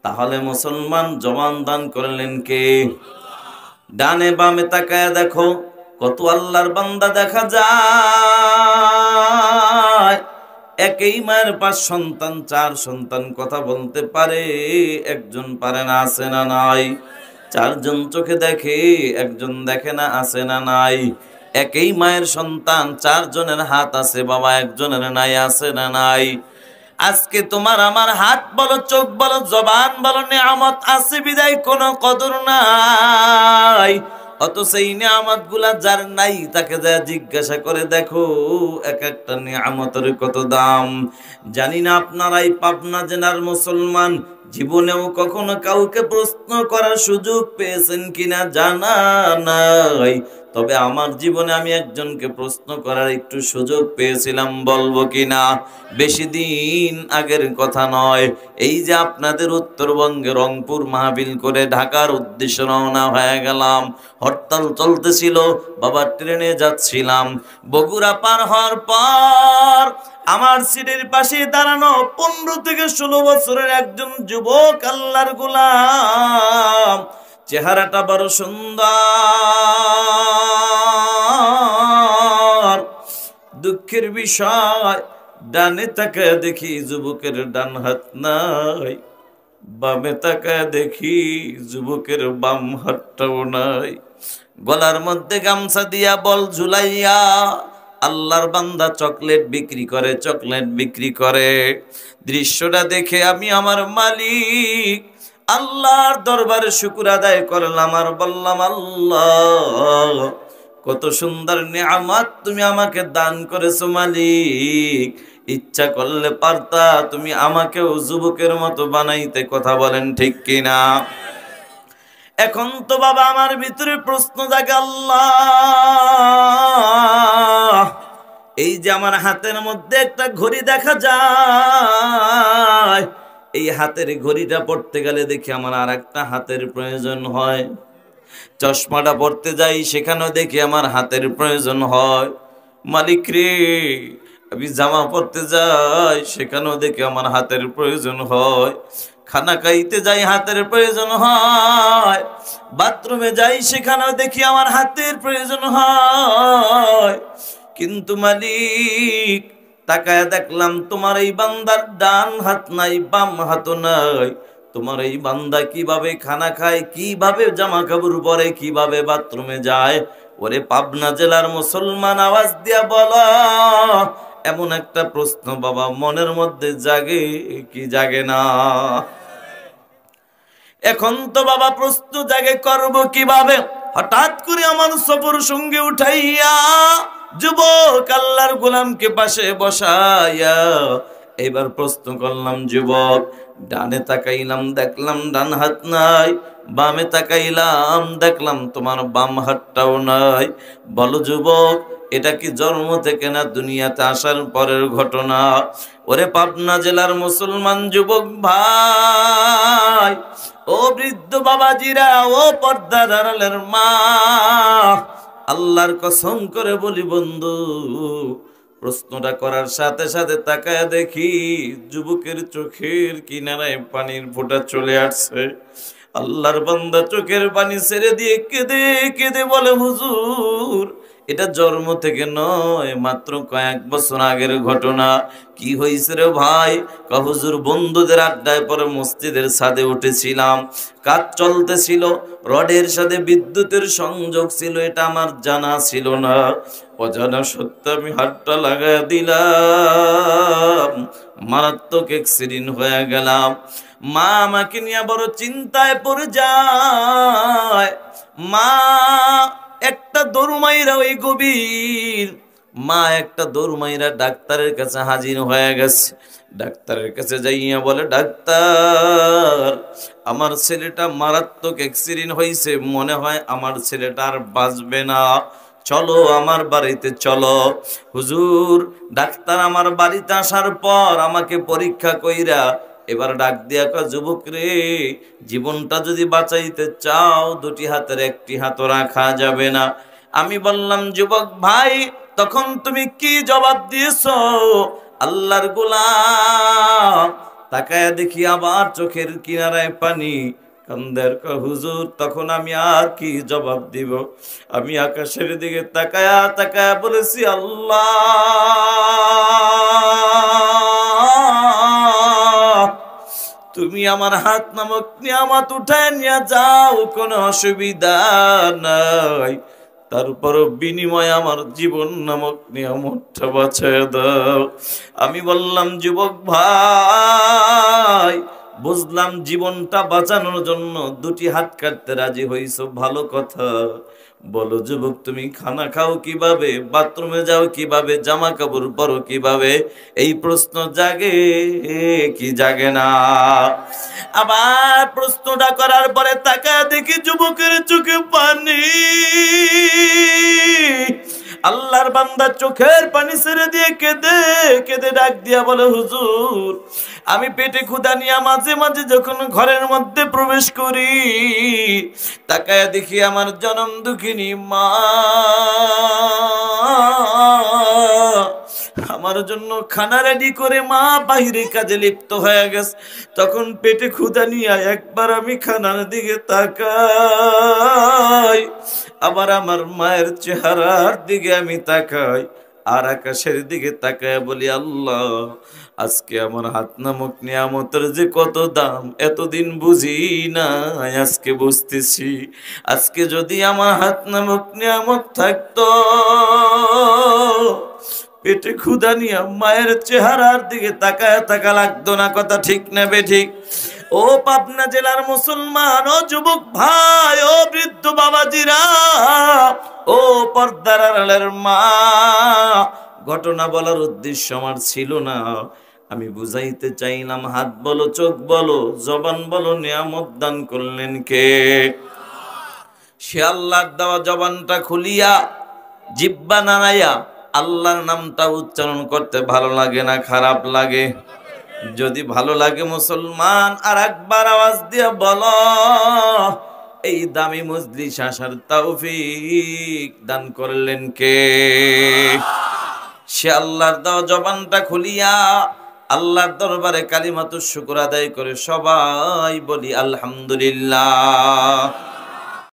তাহলে মুসলমান জবান দান করলেন কে? ডানে বামে তাকায় দেখো, কত আল্লাহর বান্দা দেখা যায় একই মায়ের 5 সন্তান 4 সন্তান কথা বলতে পারে, একজন পারে না, আছে না নাই? 4 জন চোখে দেখে, একজন দেখে না, আছে না নাই? একই মায়ের সন্তান 4 জনের হাত আছে বাবা, একজনের নাই, আছে না নাই? আজকে তোমার আমার হাত বলো, চোখ বলো, জবান বলো, নিয়ামত আছে বিদায় কোনো কদর নাই। অথচ এই নিয়ামত গুলা যার নাই তাকে যা জিজ্ঞাসা করে দেখো, এক একটা নিয়ামতের কত দাম। জানি না আপনারাই পাবনা জেলার মুসলমান জীবনেও কখনো কাউকে প্রশ্ন করার সুযোগ পেয়েছেন কিনা জানা নাই, তবে আমার জীবনে আমি একজনকে প্রশ্ন করার একটু সুযোগ পেয়েছিলাম, বলবো কিনা? বেশি দিন আগের কথা নয়, এই যে আপনাদের উত্তরবঙ্গে রংপুর মাহফিল করে ঢাকার উদ্দেশ্যে রওনা হয়ে গেলাম। হরতাল চলতেছিল বাবা, ট্রেনে যাচ্ছিলাম। বগুড়া পার হওয়ার পর আমার সিটের পাশে দাঁড়ানো 15 থেকে 16 বছরের একজন যুবক, আল্লাহর গোলাম, চেহারাটা বড় সুন্দর। দুঃখের বিষয়, ডানে তাকায় দেখি যুবকের ডান হাত নাই, বামে তাকায় দেখি যুবকের বাম হাতটাও নাই। গলার মধ্যে গামছা দিয়া বল ঝুলাইয়া আল্লাহর বান্দা চকলেট বিক্রি করে, চকলেট বিক্রি করে। দৃশ্যটা দেখে আমি আমার মালিক আল্লাহর দরবারে শুকর আদায় করলাম আর বললাম, আল্লাহ কত সুন্দর নিয়ামত তুমি আমাকে দান করেছো মালিক, ইচ্ছা করলে পারতা তুমি আমাকেও যুবকের মতো বানাইতে। কথা বলেন ঠিক কিনা? এখন তো বাবা আমার ভিতরে প্রশ্ন জাগে, আল্লাহ এই যে আমার হাতের মধ্যে একটা ঘড়ি দেখা যায়, এই হাতের ঘড়িটা পড়তে গেলে দেখি আমার আর একটা হাতের প্রয়োজন হয়। চশমাটা পড়তে যাই, সেখানেও দেখি আমার হাতের প্রয়োজন হয়। মালিক রে, আমি জামা পড়তে যাই, সেখানেও দেখি আমার হাতের প্রয়োজন হয়। খানা খাইতে যাই, হাতের প্রয়োজন হয়। বাথরুমে যাই, সেখানেও দেখি আমার হাতের প্রয়োজন হয়। কিন্তু মালিক তাকায় দেখলাম তোমার এই বান্দার ডান হাত নাই, বাম হাতও নাই। তোমার এই বান্দা কিভাবে খানা খায়, কিভাবে জামা কাপড় পরে, কিভাবে বাথরুমে যায়? ওরে পাবনা জেলার মুসলমান, আওয়াজ দিয়া বলা, এমন একটা প্রশ্ন বাবা মনের মধ্যে জাগে কি জাগে না? এখন তো বাবা প্রশ্ন জাগে, করব কিভাবে? হঠাৎ করে আমার সফর সঙ্গে উঠাইয়া যুবক আল্লাহর গোলামকে পাশে বসাইয়া এবার প্রশ্ন করলাম, যুবক ডানে তাকাইলাম দেখলাম ডান হাত নাই, বামে তাকাইলাম দেখলাম তোমার বাম হাতটাও নাই। বলো যুবক, এটা কি জন্ম থেকে না দুনিয়াতে আসার পরের ঘটনা? ওরে পাবনা জেলার মুসলমান যুবক ভাই, ও বৃদ্ধ বাবাজিরা, ও পর্দার আড়ালের মা, আল্লাহর কসম করে বলি বন্ধু, প্রশ্নটা করার সাথে সাথে তাকায় দেখি যুবকের চোখের কিনারায় পানির ফোঁটা চলে আসছে। আল্লাহর বান্দা চোখের পানি ছেড়ে দিয়ে কেঁদে কেঁদে বলে, হুজুর এটা জন্ম থেকে নয়, মাত্র কয়েক বছর আগের ঘটনা। কি হয়েছে রে ভাই? হুজুর বন্ধুদের আড্ডায় পরে মসজিদের ছাদে উঠেছিলাম, কাজ চলতেছিল, রডের সাথে বিদ্যুতের সংযোগ ছিল, এটা আমার জানা ছিল না। অজানা সত্য আমি হাতটা লাগায় দিলাম, মারাত্মক অ্যাক্সিডেন্ট হয়ে গেলাম। মা আমাকে নিয়ে বড় চিন্তায় পড়ে যায়। মা একটা দৌড় মাইরা, ওই গভীর মা একটা দৌড় মাইরা ডাক্তারের কাছে হাজির হয়ে গেছে। ডাক্তারের কাছে যাইয়া বলে, ডাক্তার আমার ছেলেটা মারাত্মক অ্যাক্সিডেন্ট হয়েছে, মনে হয় আমার ছেলেটা আর বাঁচবে না, চলো আমার বাড়িতে চলো। হুজুর ডাক্তার আমার বাড়িতে আসার পর আমাকে পরীক্ষা কইরা এবার ডাক দিয়া কয়, যুবক রে, জীবনটা যদি বাঁচাইতে চাও দুটি হাতের একটি হাতও রাখা যাবে না। আমি বললাম, যুবক ভাই তখন তুমি কি জবাব দিয়েছো? আল্লাহর গোলাম তাকায়া দেখি আবার চোখের কিনারায় পানি। কান্দের হুজুর, তখন আমি আর কি জবাব দিব? আমি আকাশের দিকে তাকায়া তাকায়া বলেছি, আল্লাহ, তুমি আমার হাত নামক নিয়ামত উঠায় নিয়ে যাও, কোনো অসুবিধা নাই, তারপরও বিনিময়ে আমার জীবন নামক নিয়ামতটা বাঁচায় দাও। আমি বললাম, যুবক ভাই, বুঝলাম জীবনটা বাঁচানোর জন্য দুটি হাত কাটতে রাজি হইছো, ভালো কথা। বলো যুবক, তুমি খানা খাও কিভাবে, বাথরুমে যাও কিভাবে, জামা কাপড় পরো কিভাবে? এই প্রশ্ন জাগে কি জাগে না? আবার প্রশ্নটা করার পরে তাকায় দেখি যুবকের চোখে পানি। আল্লাহর বান্দা চোখের পানি ছেড়ে দিয়ে কেঁদে কেঁদে ডাক দিয়া বলে, হুজুর, আমি পেটে ক্ষুধা নিয়ে মাঝে মাঝে যখন ঘরের মধ্যে প্রবেশ করি, তাকায়া দেখি আমার জনম দুঃখিনী মা আমার জন্য খানা রেডি করে মা বাহিরে কাজে লিপ্ত হয়ে গেছে। তখন পেটে ক্ষুধা নিয়ে একবার আমি খানার দিকে তাকাই, আবার আমার মায়ের চেহারার দিকে আমি তাকাই, আর আকাশের দিকে তাকায় বলি, আল্লাহ, আজকে আমার হাত নামক নিয়ামতের যে কত দাম এতদিন বুঝি না, আজকে বুঝতেছি। আজকে যদি আমার হাত নামক নিয়ামত থাকতো, পেটে ক্ষুধা নিয়ে মায়ের চেহারার দিকে তাকায় থাকা লাগতো না। কথা ঠিক নেবে ঠিক? ও পাবনা জেলার মুসলমান, ও যুবক ভাই, ও বৃদ্ধ বাবাজিরা, ও পর্দার আড়ালের মা, ঘটনা বলার উদ্দেশ্য আমার ছিল না। আমি বুঝাইতে চাইলাম, হাত বলো, চোখ বলো, জবান বলো, নিয়ামত দান করলেন কে? সে আল্লাহর দেওয়া জবানটা খুলিয়া, জিহ্বা নাড়াইয়া আল্লাহর নামটা উচ্চারণ করতে ভালো লাগে না খারাপ লাগে? যদি ভালো লাগে মুসলমান, আর একবার আওয়াজ দিয়ে বলো, এই দামি মজলিস আসার তৌফিক দান করলেন কে? সে আল্লাহর দেওয়া জবানটা খুলিয়া আল্লাহর দরবারে কালিমাতুশ শুকর আদায় করে সবাই বলি আলহামদুলিল্লাহ।